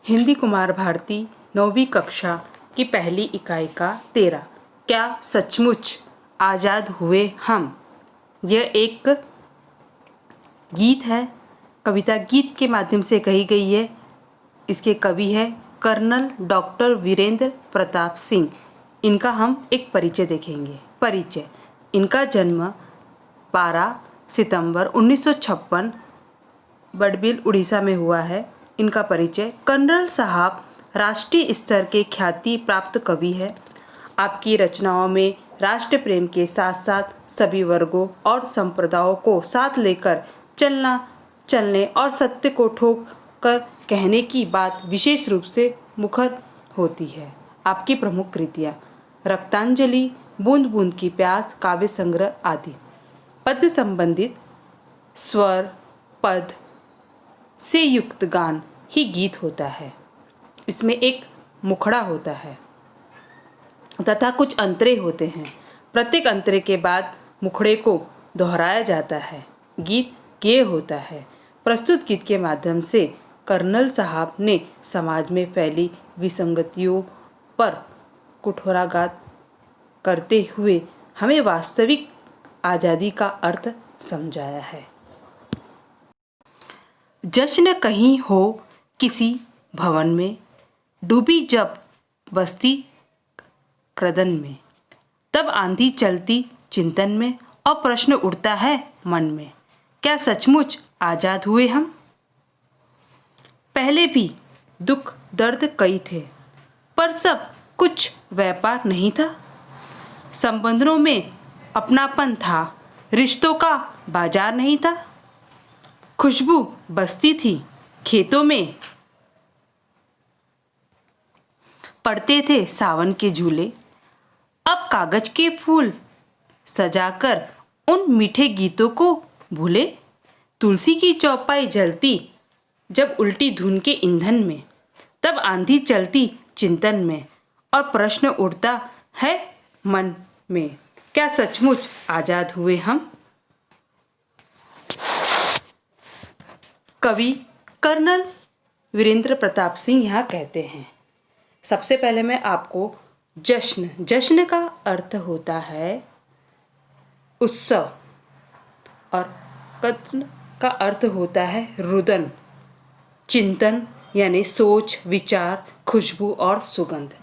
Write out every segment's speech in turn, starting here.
हिंदी कुमार भारती 9वीं कक्षा की पहली इकाई का 13। क्या सचमुच आज़ाद हुए हम। यह एक गीत है, कविता गीत के माध्यम से कही गई है। इसके कवि है कर्नल डॉक्टर वीरेंद्र प्रताप सिंह। इनका हम एक परिचय देखेंगे। परिचय: इनका जन्म 12 सितंबर 1956 बड़बिल उड़ीसा में हुआ है। इनका परिचय: कर्नल साहब राष्ट्रीय स्तर के ख्याति प्राप्त कवि है। आपकी रचनाओं में राष्ट्र प्रेम के साथ साथ सभी वर्गों और संप्रदायों को साथ लेकर चलने और सत्य को ठोक कर कहने की बात विशेष रूप से मुखर होती है। आपकी प्रमुख कृतियाँ: रक्तांजलि, बूंद बूंद की प्यास, काव्य संग्रह आदि। पद्य संबंधित स्वर पद से युक्त गान ही गीत होता है। इसमें एक मुखड़ा होता है तथा कुछ अंतरे होते हैं। प्रत्येक अंतरे के बाद मुखड़े को दोहराया जाता है। गीत गेय होता है। प्रस्तुत गीत के माध्यम से कर्नल साहब ने समाज में फैली विसंगतियों पर कुठोराघात करते हुए हमें वास्तविक आज़ादी का अर्थ समझाया है। जश्न कहीं हो किसी भवन में, डूबी जब बस्ती क्रदन में, तब आंधी चलती चिंतन में और प्रश्न उठता है मन में, क्या सचमुच आज़ाद हुए हम। पहले भी दुख दर्द कई थे, पर सब कुछ व्यापार नहीं था। संबंधों में अपनापन था, रिश्तों का बाजार नहीं था। खुशबू बसती थी खेतों में, पड़ते थे सावन के झूले। अब कागज के फूल सजाकर उन मीठे गीतों को भूले। तुलसी की चौपाई जलती जब उल्टी धुन के ईंधन में, तब आंधी चलती चिंतन में और प्रश्न उठता है मन में, क्या सचमुच आज़ाद हुए हम। कवि कर्नल वीरेंद्र प्रताप सिंह यहाँ कहते हैं। सबसे पहले मैं आपको जश्न का अर्थ होता है उत्सव और कद्र का अर्थ होता है रुदन, चिंतन यानी सोच विचार, खुशबू और सुगंध।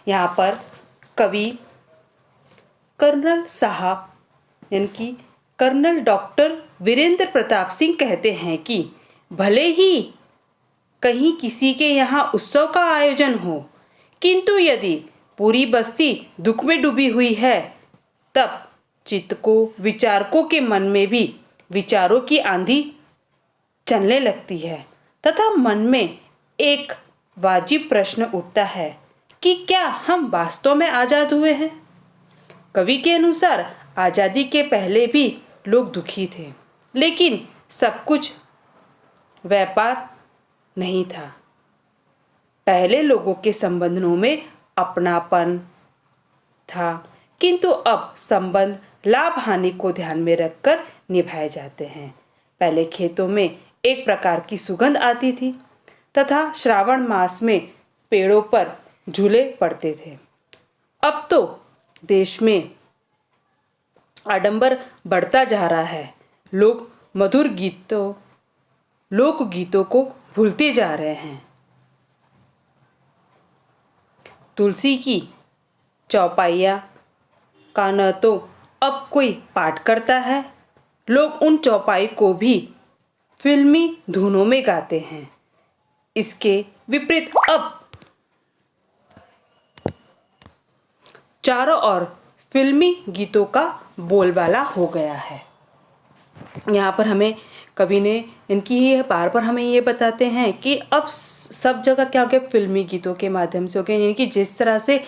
यहाँ पर कवि कर्नल साहब यानी कि कर्नल डॉक्टर वीरेंद्र प्रताप सिंह कहते हैं कि भले ही कहीं किसी के यहाँ उत्सव का आयोजन हो, किंतु यदि पूरी बस्ती दुख में डूबी हुई है, तब चित्त को विचारकों के मन में भी विचारों की आंधी चलने लगती है तथा मन में एक वाजिब प्रश्न उठता है कि क्या हम वास्तव में आज़ाद हुए हैं। कवि के अनुसार आज़ादी के पहले भी लोग दुखी थे, लेकिन सब कुछ व्यापार नहीं था। पहले लोगों के संबंधों में अपनापन था, किंतु अब संबंध लाभ हानि को ध्यान में रखकर निभाए जाते हैं। पहले खेतों में एक प्रकार की सुगंध आती थी तथा श्रावण मास में पेड़ों पर झूले पड़ते थे। अब तो देश में आडंबर बढ़ता जा रहा है। लोग मधुर लोक गीतों को भूलते जा रहे हैं। तुलसी की चौपाइयाँ का न तो अब कोई पाठ करता है, लोग उन चौपाई को भी फिल्मी धुनों में गाते हैं। इसके विपरीत अब चारों ओर फिल्मी गीतों का बोलबाला हो गया है। यहाँ पर हमें कवि ने इनकी ये बार बार हमें ये बताते हैं कि अब सब जगह क्या हो गया, फिल्मी गीतों के माध्यम से हो गया। यानी कि जिस तरह से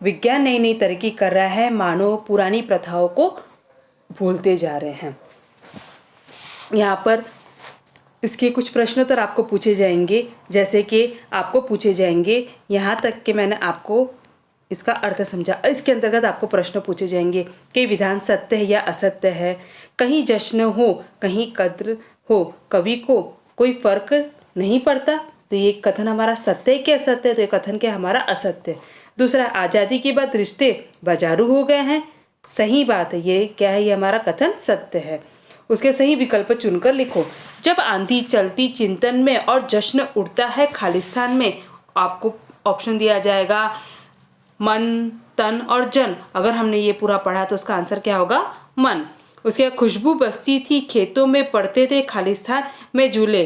विज्ञान नई नई तरक्की कर रहा है, मानव पुरानी प्रथाओं को भूलते जा रहे हैं। यहाँ पर इसके कुछ प्रश्नोत्तर आपको पूछे जाएंगे, जैसे कि आपको पूछे जाएंगे, यहाँ तक कि मैंने आपको इसका अर्थ समझा। इसके अंतर्गत आपको प्रश्न पूछे जाएंगे कि विधान सत्य है या असत्य है, कहीं जश्न हो कहीं कद्र हो, कवि को कोई फर्क नहीं पड़ता, तो ये कथन हमारा सत्य है कि असत्य है? तो ये कथन क्या हमारा असत्य है। दूसरा, आज़ादी के बाद रिश्ते बाजारू हो गए हैं, सही बात है। ये क्या है? ये हमारा कथन सत्य है। उसके सही विकल्प चुनकर लिखो। जब आंधी चलती चिंतन में और जश्न उठता है खालिस्तान में, आपको ऑप्शन दिया जाएगा मन, तन और जन। अगर हमने ये पूरा पढ़ा तो उसका आंसर क्या होगा? मन। उसके बाद खुशबू बसती थी खेतों में, पड़ते थे खालिस्तान में झूले,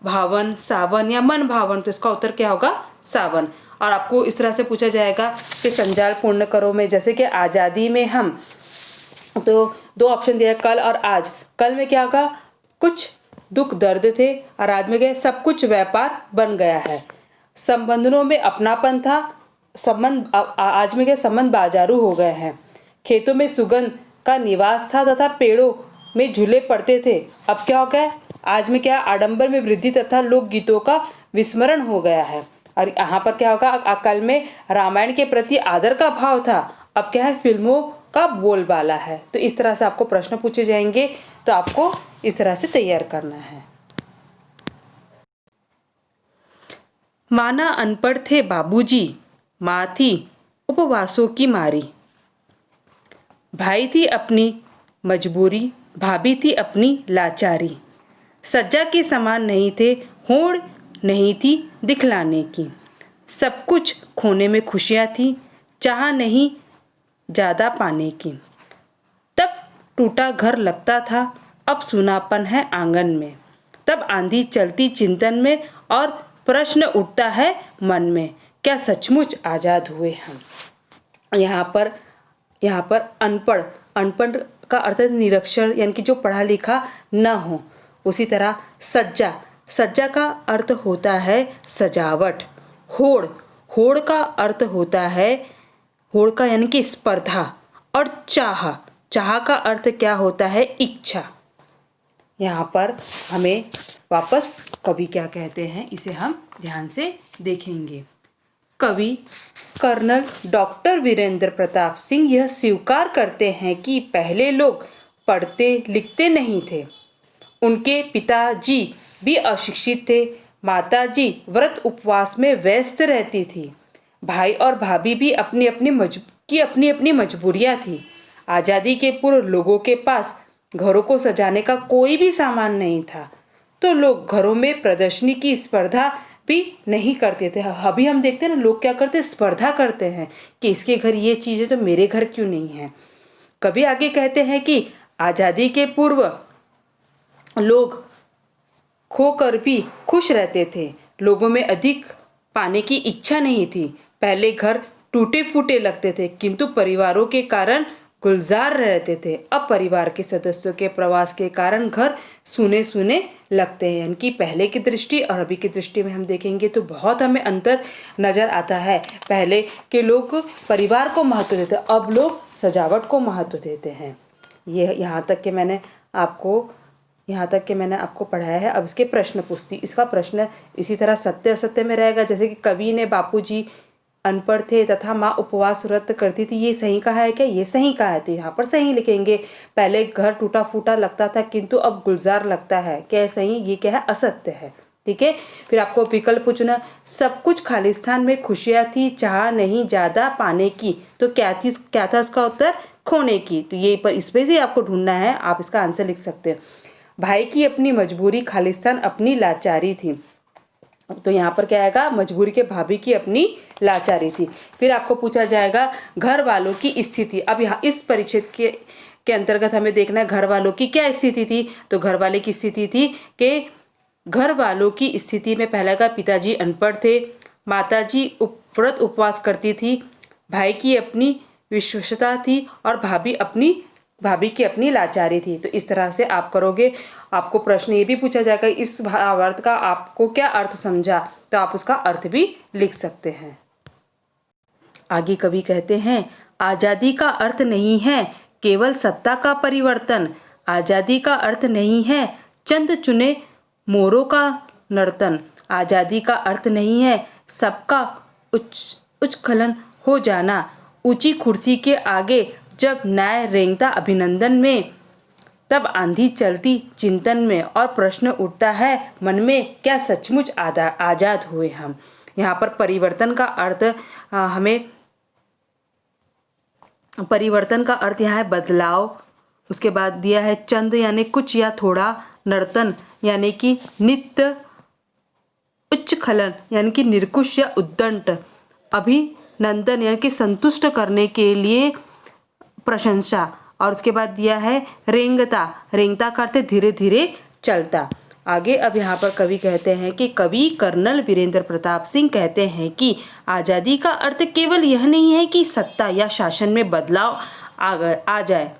भावन, सावन या मन भावन। तो इसका उत्तर क्या होगा? सावन। और आपको इस तरह से पूछा जाएगा कि संजाल पूर्ण करो में, जैसे कि आज़ादी में हम, तो दो ऑप्शन दिया, कल और आज। कल में क्या होगा? कुछ दुख दर्द थे, और आज में क्या? सब कुछ व्यापार बन गया है। संबंधों में अपनापन था, संबंध आज में क्या? संबंध बाजारू हो गए हैं। खेतों में सुगंध का निवास था तथा पेड़ों में झूले पड़ते थे, अब क्या हो गया? आज में क्या? आडंबर में वृद्धि तथा लोकगीतों का विस्मरण हो गया है। और यहाँ पर क्या होगा? कल में रामायण के प्रति आदर का भाव था, अब क्या है? फिल्मों का बोलबाला है। तो इस तरह से आपको प्रश्न पूछे जाएंगे, तो आपको इस तरह से तैयार करना है। माना अनपढ़ थे बाबूजी, माँ थी उपवासों की मारी, भाई थी अपनी मजबूरी, भाभी थी अपनी लाचारी, सज्जा के समान नहीं थे, होड़ नहीं थी दिखलाने की, सब कुछ खोने में खुशियाँ थी, चाह नहीं ज़्यादा पाने की, तब टूटा घर लगता था, अब सुनापन है आंगन में, तब आंधी चलती चिंतन में और प्रश्न उठता है मन में, क्या सचमुच आज़ाद हुए हम। यहाँ पर अनपढ़, अनपढ़ का अर्थ है निरक्षर, यानी कि जो पढ़ा लिखा न हो। उसी तरह सज्जा, सज्जा का अर्थ होता है सजावट। होड़, होड़ का अर्थ होता है, होड़ का यानी कि स्पर्धा। और चाह, चाह का अर्थ क्या होता है? इच्छा। यहाँ पर हमें वापस कवि क्या कहते हैं, इसे हम ध्यान से देखेंगे। कवि कर्नल डॉक्टर वीरेंद्र प्रताप सिंह यह स्वीकार करते हैं कि पहले लोग पढ़ते लिखते नहीं थे। उनके पिताजी भी अशिक्षित थे, माताजी व्रत उपवास में व्यस्त रहती थी, भाई और भाभी भी अपनी अपनी मजबूरियां थी। आज़ादी के पूर्व लोगों के पास घरों को सजाने का कोई भी सामान नहीं था, तो लोग घरों में प्रदर्शनी की स्पर्धा भी नहीं करते थे। अभी हम देखते हैं ना, लोग क्या करते हैं? स्पर्धा करते हैं कि इसके घर ये चीज़ है तो मेरे घर क्यों नहीं है। कभी आगे कहते हैं कि आज़ादी के पूर्व लोग खोकर भी खुश रहते थे, लोगों में अधिक पाने की इच्छा नहीं थी। पहले घर टूटे फूटे लगते थे, किंतु परिवारों के कारण गुलजार रहते थे। अब परिवार के सदस्यों के प्रवास के कारण घर सूने सूने लगते हैं। यानी कि पहले की दृष्टि और अभी की दृष्टि में हम देखेंगे तो बहुत हमें अंतर नज़र आता है। पहले के लोग परिवार को महत्व देते, अब लोग सजावट को महत्व देते हैं। ये यहाँ तक कि मैंने आपको पढ़ाया है। अब इसके प्रश्न पूछती, इसका प्रश्न इसी तरह सत्य असत्य में रहेगा। जैसे कि कवि ने बापूजी अनपढ़ थे तथा माँ उपवास व्रत करती थी, ये सही कहा है क्या? ये सही कहा है, तो यहाँ पर सही लिखेंगे। पहले घर टूटा फूटा लगता था किंतु अब गुलजार लगता है, क्या है सही? ये क्या है? असत्य है। ठीक है। फिर आपको विकल्प पूछना, सब कुछ खालिस्तान में खुशियाँ थी, चाह नहीं ज़्यादा पाने की, तो क्या था उसका उत्तर? खोने की। तो ये पर इस पे से आपको ढूंढना है, आप इसका आंसर लिख सकते हैं। भाई की अपनी मजबूरी, खालिस्तान अपनी लाचारी थी, तो यहाँ पर क्या आएगा? मजबूरी के भाभी की अपनी लाचारी थी। फिर आपको पूछा जाएगा घर वालों की स्थिति। अब यहाँ इस परिच्छेद के अंतर्गत हमें देखना है घर वालों की क्या स्थिति थी। तो घर वाले की स्थिति थी कि घर वालों की स्थिति में पहला का पिताजी अनपढ़ थे, माताजी व्रत उपवास करती थी, भाई की अपनी विश्वसता थी और भाभी की अपनी लाचारी थी। तो इस तरह से आप करोगे। आपको प्रश्न ये भी पूछा जाएगा इस भावार्थ का आपको क्या अर्थ समझा, तो आप उसका अर्थ भी लिख सकते हैं। आगे कवि कहते हैं, आज़ादी का अर्थ नहीं है केवल सत्ता का परिवर्तन, आज़ादी का अर्थ नहीं है चंद चुने मोरों का नर्तन, आज़ादी का अर्थ नहीं है सबका उच्चखलन हो जाना, ऊंची कुर्सी के आगे जब न्याय रेंगता अभिनंदन में, तब आंधी चलती चिंतन में और प्रश्न उठता है मन में, क्या सचमुच आजाद हुए हम। यहाँ पर परिवर्तन का अर्थ परिवर्तन का अर्थ यहाँ है बदलाव। उसके बाद दिया है चंद यानी कुछ या थोड़ा, नर्तन यानी कि नित्य, उच्च खलन यानी कि निर्कुश या उद्दंड, अभिनंदन यानी कि संतुष्ट करने के लिए प्रशंसा। और उसके बाद दिया है रेंगता, रेंगता का अर्थ धीरे धीरे चलता। आगे अब यहाँ पर कवि कहते हैं कि कवि कर्नल वीरेंद्र प्रताप सिंह कहते हैं कि आज़ादी का अर्थ केवल यह नहीं है कि सत्ता या शासन में बदलाव आ जाए।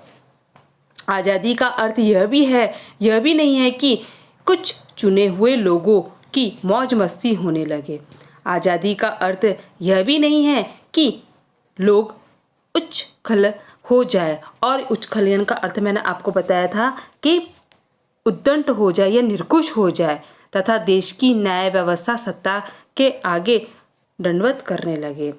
आज़ादी का अर्थ यह भी नहीं है कि कुछ चुने हुए लोगों की मौज मस्ती होने लगे। आज़ादी का अर्थ यह भी नहीं है कि लोग उच्छृंखल हो जाए, और उच्छृंखलन का अर्थ मैंने आपको बताया था कि उद्दंड हो जाए या निर्कुश हो जाए तथा देश की न्याय व्यवस्था सत्ता के आगे दंडवत करने लगे।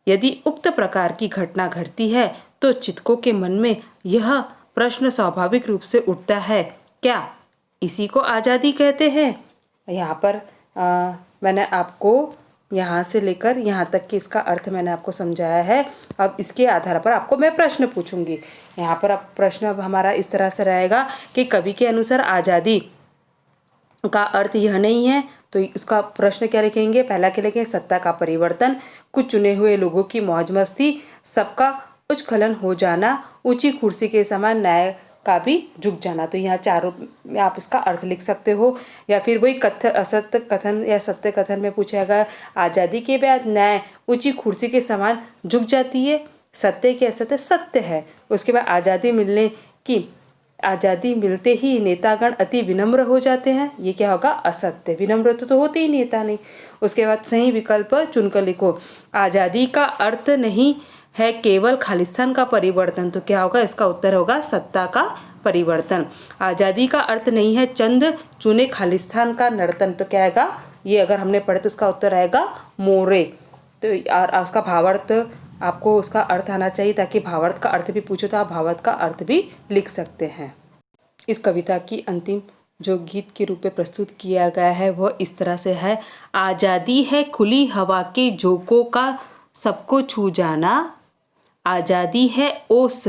यदि उक्त प्रकार की घटना घटती है तो चित्कों के मन में यह प्रश्न स्वाभाविक रूप से उठता है, क्या इसी को आज़ादी कहते हैं। यहाँ पर मैंने आपको यहाँ से लेकर यहाँ तक कि इसका अर्थ मैंने आपको समझाया है। अब इसके आधार पर आपको मैं प्रश्न पूछूंगी। यहाँ पर अब प्रश्न अब हमारा इस तरह से रहेगा कि कवि के अनुसार आज़ादी का अर्थ यह नहीं है, तो इसका प्रश्न क्या लिखेंगे। पहला क्या लिखेंगे, सत्ता का परिवर्तन, कुछ चुने हुए लोगों की मौज मस्ती, सबका उच्छृंखलन हो जाना, ऊंची कुर्सी के समान न्याय का भी झुक जाना। तो यहाँ चारों में आप इसका अर्थ लिख सकते हो। या फिर वही असत्य कथन या सत्य कथन में पूछेगा, आज़ादी के बाद न्याय ऊंची कुर्सी के समान झुक जाती है, सत्य के असत्य सत्य है। उसके बाद आज़ादी मिलते ही नेतागण अति विनम्र हो जाते हैं, ये क्या होगा, असत्य। विनम्र तो होते ही नेता नहीं। उसके बाद सही विकल्प चुनकर लिखो। आज़ादी का अर्थ नहीं है केवल खालिस्तान का परिवर्तन, तो क्या होगा, इसका उत्तर होगा सत्ता का परिवर्तन। आज़ादी का अर्थ नहीं है चंद चुने खालिस्तान का नर्तन, तो क्या आएगा, ये अगर हमने पढ़े तो उसका उत्तर आएगा मोरे। तो उसका भावार्थ आपको उसका अर्थ आना चाहिए, ताकि भावार्थ का अर्थ भी पूछो तो आप भावार्थ का अर्थ भी लिख सकते हैं। इस कविता की अंतिम जो गीत के रूप में प्रस्तुत किया गया है वह इस तरह से है। आज़ादी है खुली हवा के झोंकों का सबको छू जाना, आज़ादी है ओस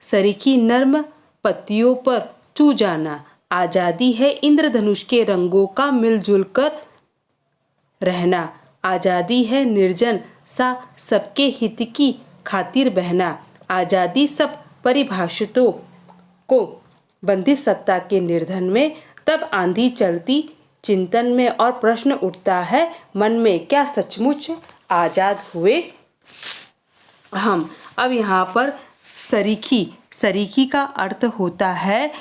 सरीखी नर्म पत्तियों पर चू जाना, आज़ादी है इंद्रधनुष के रंगों का मिलजुल कर रहना, आज़ादी है निर्जन सा सबके हित की खातिर बहना, आज़ादी सब परिभाषितों को बंदिश सत्ता के निर्धन में, तब आंधी चलती चिंतन में और प्रश्न उठता है मन में, क्या सचमुच आज़ाद हुए हम। अब यहाँ पर सरीखी का अर्थ होता है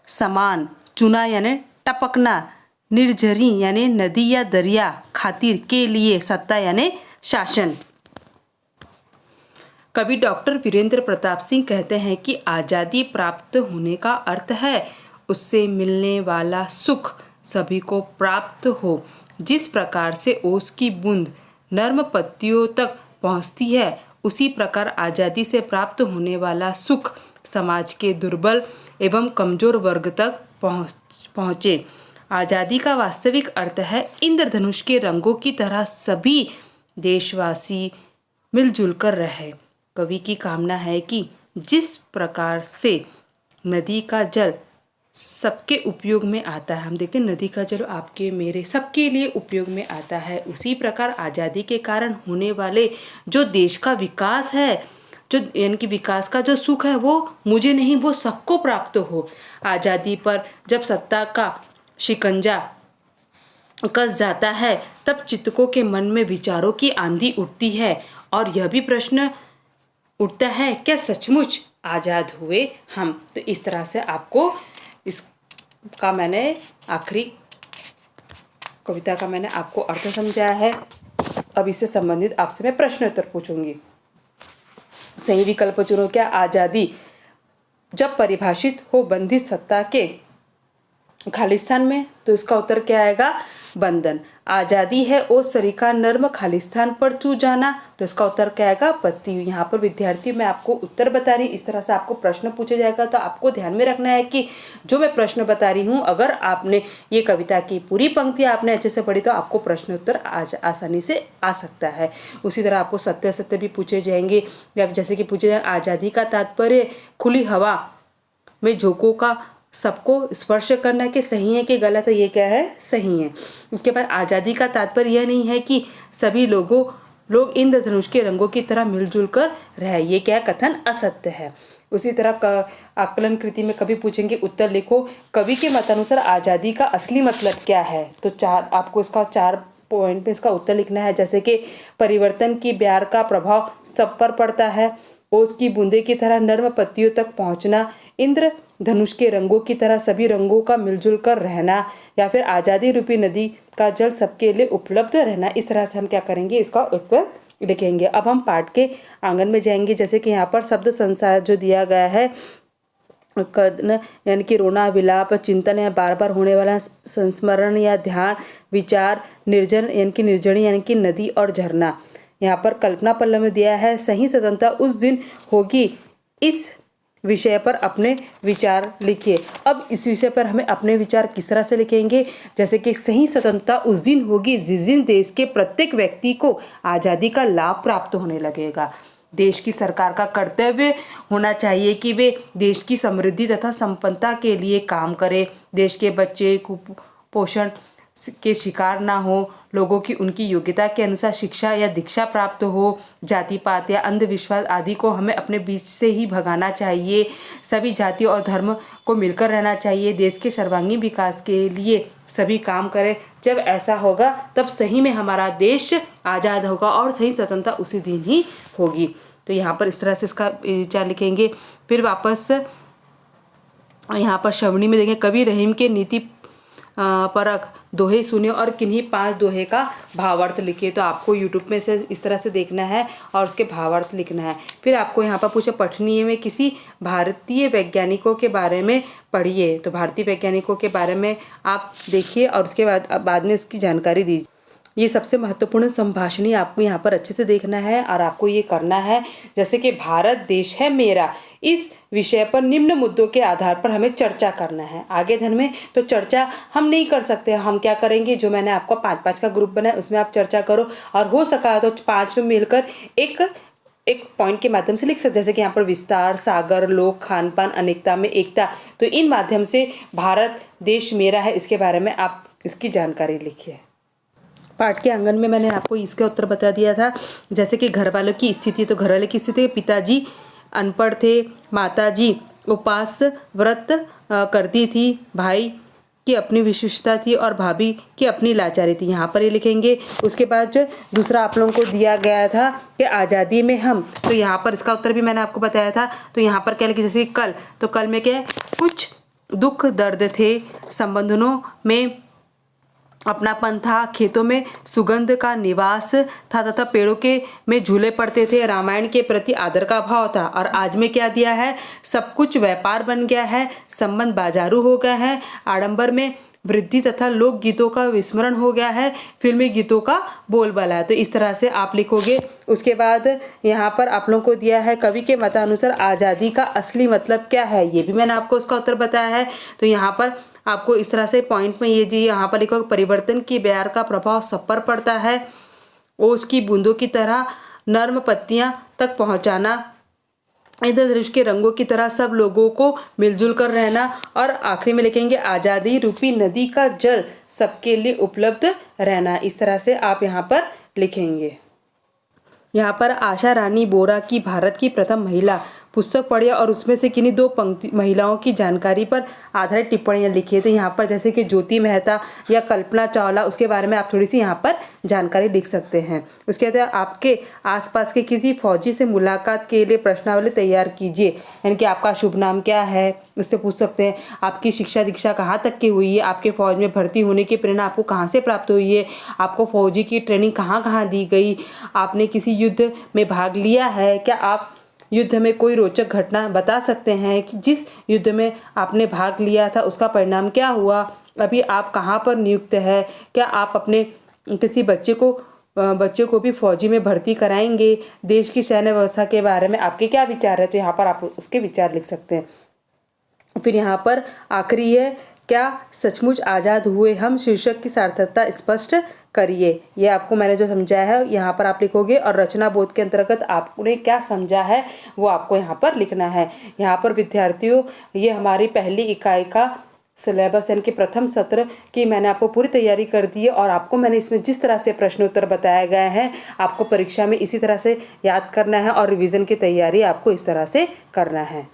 समान, चुना यानी टपकना, निर्झरी यानी नदी या दरिया, खातिर के लिए, सत्ता यानी शासन। कवि डॉक्टर वीरेंद्र प्रताप सिंह कहते हैं कि आज़ादी प्राप्त होने का अर्थ है उससे मिलने वाला सुख सभी को प्राप्त हो। जिस प्रकार से ओस की बूंद नर्म पत्तियों तक पहुंचती है, उसी प्रकार आज़ादी से प्राप्त होने वाला सुख समाज के दुर्बल एवं कमजोर वर्ग तक पहुँचे। आज़ादी का वास्तविक अर्थ है इंद्रधनुष के रंगों की तरह सभी देशवासी मिलजुल कर रहे। कवि की कामना है कि जिस प्रकार से नदी का जल सबके उपयोग में आता है, हम देखते हैं नदी का जल आपके मेरे सबके लिए उपयोग में आता है, उसी प्रकार आज़ादी के कारण होने वाले जो देश का विकास है, जो यानी कि विकास का जो सुख है, वो मुझे नहीं वो सबको प्राप्त हो। आज़ादी पर जब सत्ता का शिकंजा कस जाता है तब चित्तकों के मन में विचारों की आंधी उठती है और यह भी प्रश्न उठता है, क्या सचमुच आज़ाद हुए हम। तो इस तरह से आपको इसका मैंने आखिरी कविता का मैंने आपको अर्थ समझाया है। अब इससे संबंधित आपसे मैं प्रश्न उत्तर पूछूंगी। सही विकल्प चुनो। क्या आज़ादी जब परिभाषित हो बंदिश सत्ता के खालिस्तान में, तो इसका उत्तर क्या आएगा, बंधन। आज़ादी है ओ सरीका नर्म खालिस्तान पर चू जाना, तो इसका उत्तर क्या आएगा? पति। यहाँ पर विद्यार्थी मैं आपको उत्तर बता रही हूँ, इस तरह से आपको प्रश्न पूछा जाएगा, तो आपको ध्यान में रखना है कि जो मैं प्रश्न बता रही हूँ, अगर आपने ये कविता की पूरी पंक्ति आपने अच्छे से पढ़ी तो आपको प्रश्न उत्तर आसानी से आ सकता है। उसी तरह आपको सत्य असत्य भी पूछे जाएंगे, जैसे कि पूछे जाए आज़ादी का तात्पर्य खुली हवा में झोंकों का सबको स्पर्श करना कि सही है कि गलत है? ये क्या है? सही है। उसके बाद आज़ादी का तात्पर्य यह नहीं है कि सभी लोग इंद्रधनुष के रंगों की तरह मिलजुल कर रहे, ये क्या कथन असत्य है। उसी तरह आकलन कृति में कभी पूछेंगे उत्तर लिखो, कवि के मतानुसार आज़ादी का असली मतलब क्या है? तो आपको इसका 4 पॉइंट में इसका उत्तर लिखना है, जैसे कि परिवर्तन की ब्यार का प्रभाव सब पर पड़ता है, ओस की बूंदे की तरह नर्म पत्तियों तक पहुंचना, इंद्र धनुष के रंगों की तरह सभी रंगों का मिलजुल कर रहना, या फिर आज़ादी रूपी नदी का जल सबके लिए उपलब्ध रहना। इस तरह से हम क्या करेंगे? इसका उत्तर लिखेंगे। अब हम पाठ के आंगन में जाएंगे, जैसे कि यहाँ पर शब्द संसार जो दिया गया है, कदन यानी कि रोना, विलाप, चिंतन या बार बार होने वाला संस्मरण या ध्यान, विचार, निर्जन यानी कि निर्जनी यानी कि नदी और झरना। यहाँ पर कल्पना पल्लव में दिया है, सही स्वतंत्रता उस दिन होगी, इस विषय पर अपने विचार लिखिए। अब इस विषय पर हमें अपने विचार किस तरह से लिखेंगे? जैसे कि सही स्वतंत्रता उस दिन होगी जिस दिन देश के प्रत्येक व्यक्ति को आज़ादी का लाभ प्राप्त होने लगेगा। देश की सरकार का कर्तव्य होना चाहिए कि वे देश की समृद्धि तथा संपन्नता के लिए काम करे, देश के बच्चे कुपोषण के शिकार ना हो, लोगों की उनकी योग्यता के अनुसार शिक्षा या दीक्षा प्राप्त हो, जाति पात या अंधविश्वास आदि को हमें अपने बीच से ही भगाना चाहिए, सभी जातियों और धर्म को मिलकर रहना चाहिए, देश के सर्वांगीण विकास के लिए सभी काम करें। जब ऐसा होगा तब सही में हमारा देश आज़ाद होगा और सही स्वतंत्रता उसी दिन ही होगी। तो यहाँ पर इस तरह से इसका विचार लिखेंगे। फिर वापस यहाँ पर श्रवणी में देखें, कवि रहीम के नीति परक दोहे सुने और किन्हीं 5 दोहे का भावार्थ लिखिए। तो आपको YouTube में से इस तरह से देखना है और उसके भावार्थ लिखना है। फिर आपको यहाँ पर पूछे पठनीय में किसी भारतीय वैज्ञानिकों के बारे में पढ़िए। तो भारतीय वैज्ञानिकों के बारे में आप देखिए और उसके बाद में उसकी जानकारी दीजिए। ये सबसे महत्वपूर्ण संभाषणी आपको यहाँ पर अच्छे से देखना है और आपको ये करना है, जैसे कि भारत देश है मेरा, इस विषय पर निम्न मुद्दों के आधार पर हमें चर्चा करना है। आगे धन में तो चर्चा हम नहीं कर सकते, हम क्या करेंगे, जो मैंने आपको 5-5 का ग्रुप बनाया उसमें आप चर्चा करो, और हो सका तो 5 में मिलकर एक पॉइंट के माध्यम से लिख सकते, जैसे कि यहाँ पर विस्तार, सागर, लोक, खान पान, अनेकता में एकता। तो इन माध्यम से भारत देश मेरा है, इसके बारे में आप इसकी जानकारी लिखिए। पाठ के आंगन में मैंने आपको इसका उत्तर बता दिया था, जैसे कि घर वालों की स्थिति। तो घर वाले की स्थिति, पिताजी अनपढ़ थे, माताजी उपास व्रत करती थी, भाई की अपनी विशिष्टता थी और भाभी की अपनी लाचारी थी। यहाँ पर ये लिखेंगे। उसके बाद जो दूसरा आप लोगों को दिया गया था कि आज़ादी में हम, तो यहाँ पर इसका उत्तर भी मैंने आपको बताया था। तो यहाँ पर क्या लिखे, जैसे कल, तो कल में क्या है, कुछ दुख दर्द थे, संबंधों में अपनापन था, खेतों में सुगंध का निवास था तथा पेड़ों के में झूले पड़ते थे, रामायण के प्रति आदर का भाव था। और आज में क्या दिया है, सब कुछ व्यापार बन गया है, संबंध बाजारू हो गए हैं, आडंबर में वृद्धि तथा लोक गीतों का विस्मरण हो गया है, फिल्मी गीतों का बोलबाला है। तो इस तरह से आप लिखोगे। उसके बाद यहाँ पर आप लोगों को दिया है, कवि के मतानुसार आज़ादी का असली मतलब क्या है, ये भी मैंने आपको उसका उत्तर बताया है। तो यहाँ पर आपको इस तरह से पॉइंट में ये दी, यहाँ पर लिखो, परिवर्तन की ब्यार का प्रभाव सब पर पड़ता है, ओस की बूंदों की तरह नर्म पत्तियां तक पहुंचाना, इंद्रधनुष के रंगों की तरह सब लोगों को मिलजुल कर रहना, और आखिरी में लिखेंगे आज़ादी रूपी नदी का जल सबके लिए उपलब्ध रहना। इस तरह से आप यहाँ पर लिखेंगे। यहाँ पर आशा रानी बोरा की भारत की प्रथम महिला पुस्तक पढ़िए और उसमें से किन्हीं 2 पंक्ति महिलाओं की जानकारी पर आधारित टिप्पणियाँ लिखिए। तो यहाँ पर जैसे कि ज्योति मेहता या कल्पना चावला, उसके बारे में आप थोड़ी सी यहाँ पर जानकारी लिख सकते हैं। उसके बाद आपके आसपास के किसी फौजी से मुलाकात के लिए प्रश्नावली तैयार कीजिए, यानी कि आपका शुभ नाम क्या है, उससे पूछ सकते हैं, आपकी शिक्षा दीक्षा कहाँ तक की हुई है, आपके फौज में भर्ती होने की प्रेरणा आपको कहाँ से प्राप्त हुई है, आपको फौजी की ट्रेनिंग कहाँ कहाँ दी गई, आपने किसी युद्ध में भाग लिया है क्या, आप युद्ध में कोई रोचक घटना बता सकते हैं कि जिस युद्ध में आपने भाग लिया था उसका परिणाम क्या हुआ, अभी आप कहाँ पर नियुक्त है, क्या आप अपने किसी बच्चे को भी फौजी में भर्ती कराएंगे, देश की सैन्य व्यवस्था के बारे में आपके क्या विचार है। तो यहाँ पर आप उसके विचार लिख सकते हैं। फिर यहाँ पर आखिरी है, क्या सचमुच आज़ाद हुए हम शीर्षक की सार्थकता स्पष्ट करिए। ये आपको मैंने जो समझाया है यहाँ पर आप लिखोगे, और रचना बोध के अंतर्गत आपने क्या समझा है वो आपको यहाँ पर लिखना है। यहाँ पर विद्यार्थियों, ये हमारी पहली इकाई का सिलेबस यानी कि प्रथम सत्र की मैंने आपको पूरी तैयारी कर दी है, और आपको मैंने इसमें जिस तरह से प्रश्न उत्तर बताया गया है आपको परीक्षा में इसी तरह से याद करना है, और रिवीजन की तैयारी आपको इस तरह से करना है।